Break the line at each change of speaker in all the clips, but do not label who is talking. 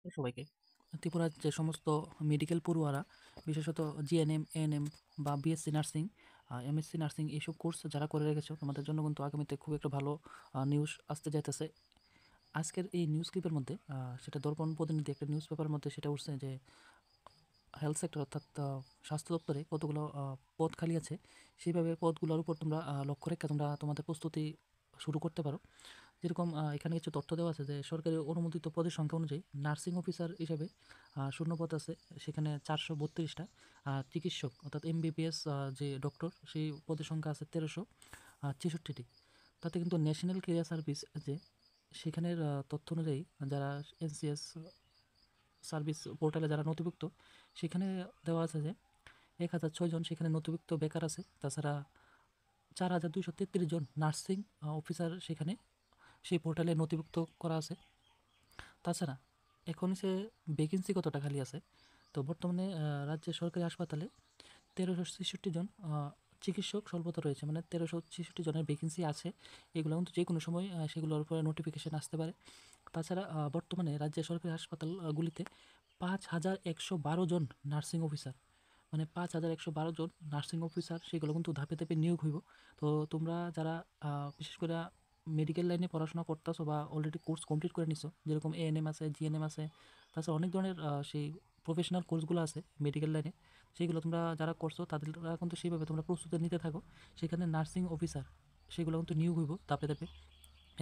সবাইকে। ত্রিপুরার যে সমস্ত মেডিকেল পড়ুয়ারা বিশেষত জিএনএম, এএনএম বা বিএসসি নার্সিং, এমএসসি নার্সিং এইসব কোর্স যারা করে রেখেছো তোমাদের জন্য কিন্তু আগামীতে খুব একটা ভালো নিউজ আসতে যাইতেছে। আজকের এই নিউজ ক্লিপের মধ্যে সেটা দর্পণ প্রতিনিধি একটা নিউজ পেপারের মধ্যে সেটা উঠছে যে হেলথ সেক্টর অর্থাৎ স্বাস্থ্য দপ্তরে কতগুলো পদ খালি আছে। সেইভাবে পদগুলোর উপর তোমরা লক্ষ্য রেখে তোমরা তোমাদের প্রস্তুতি শুরু করতে পারো। যেরকম এখানে কিছু তথ্য দেওয়া আছে যে সরকারি অনুমোদিত পদের সংখ্যা অনুযায়ী নার্সিং অফিসার হিসেবে শূন্যপদ আছে সেখানে 432টা। চিকিৎসক অর্থাৎ এমবিবিএস যে ডক্টর সেই পদের সংখ্যা আছে 1363টি। তাতে কিন্তু ন্যাশনাল ক্যারিয়ার সার্ভিস যে সেখানের তথ্য অনুযায়ী যারা এনসিএস সার্ভিস পোর্টালে যারা নথিভুক্ত সেখানে দেওয়া আছে যে 1006 জন সেখানে নথিভুক্ত বেকার আছে। তাছাড়া 4233 জন নার্সিং অফিসার সেখানে সেই পোর্টালে নথিভুক্ত করা আছে। তাছাড়া এখন সে ভ্যাকেন্সি কতটা খালি আছে, তো বর্তমানে রাজ্যের সরকারি হাসপাতালে 1366 জন চিকিৎসক স্বল্পতা রয়েছে, মানে 1366 জনের ভ্যাকেন্সি আছে। এগুলো কিন্তু যে কোনো সময় সেগুলোর উপরে নোটিফিকেশান আসতে পারে। তাছাড়া বর্তমানে রাজ্যের সরকারি হাসপাতালগুলিতে 5112 জন নার্সিং অফিসার, মানে 5112 জন নার্সিং অফিসার সেগুলো কিন্তু ধাপে ধাপে নিয়োগ হইব। তো তোমরা যারা বিশেষ করে মেডিকেল লাইনে পড়াশোনা করতেছো বা অলরেডি কোর্স কমপ্লিট করে নিছো, যেরকম এএনএম আছে, জিএনএম আছে, তাছাড়া অনেক ধরনের সেই প্রফেশনাল কোর্সগুলো আছে মেডিকেল লাইনে, সেইগুলো তোমরা যারা করছো তাদের কিন্তু সেইভাবে তোমরা প্রস্তুতি নিতে থাকো। সেখানে নার্সিং অফিসার সেগুলো কিন্তু নিয়োগ হইব ধাপে ধাপে।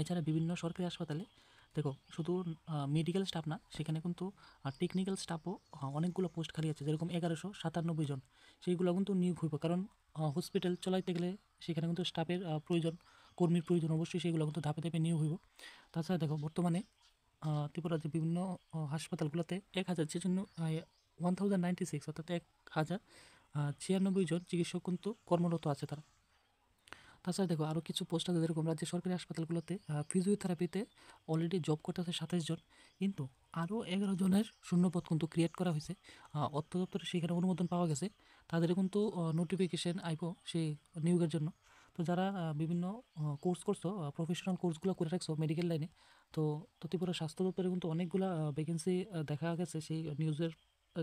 এছাড়া বিভিন্ন সরকারি হাসপাতালে দেখো শুধু মেডিকেল স্টাফ না, সেখানে কিন্তু টেকনিক্যাল স্টাফও অনেকগুলো পোস্ট খালি আছে, যেরকম 1197 জন। সেইগুলো কিন্তু নিয়োগ হইব, কারণ হসপিটাল চালাইতে গেলে সেখানে কিন্তু স্টাফের প্রয়োজন, কর্মীর প্রয়োজন, অবশ্যই সেগুলো কিন্তু ধাপে ধাপে নিয়োগ হইব। তাছাড়া দেখো বর্তমানে ত্রিপুরার যে বিভিন্ন হাসপাতালগুলোতে 1096 অর্থাৎ 1096 জন চিকিৎসক কিন্তু কর্মরত আছে তারা। তাছাড়া দেখো আরও কিছু পোস্ট আছে, যেরকম রাজ্যের সরকারি হাসপাতালগুলোতে ফিজিওথেরাপিতে অলরেডি জব করতেছে 27 জন, কিন্তু আরও 11 জনের শূন্যপদ কিন্তু ক্রিয়েট করা হয়েছে। অর্থ দপ্তরে সেখানে অনুমোদন পাওয়া গেছে, তাদের কিন্তু নোটিফিকেশন আইব সেই নিয়োগের জন্য। তো যারা বিভিন্ন কোর্স করছো, প্রফেশনাল কোর্সগুলো করে রাখছো মেডিকেল লাইনে, তো ত্রিপুরা স্বাস্থ্য দপ্তরে কিন্তু অনেকগুলা ভ্যাকেন্সি দেখা গেছে সেই নিউজের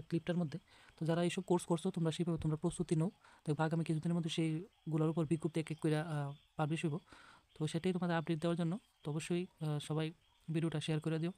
ক্লিপটার মধ্যে। তো যারা এইসব কোর্স করছো তোমরা সেইভাবে তোমরা প্রস্তুতি নাও। দেখবা আগামী কিছুদিনের মধ্যে সেইগুলোর উপর বিজ্ঞপ্তি এক এক করে পাবলিশ হইব। তো সেটাই তোমাদের আপডেট দেওয়ার জন্য তো অবশ্যই সবাই ভিডিওটা শেয়ার করে দিও।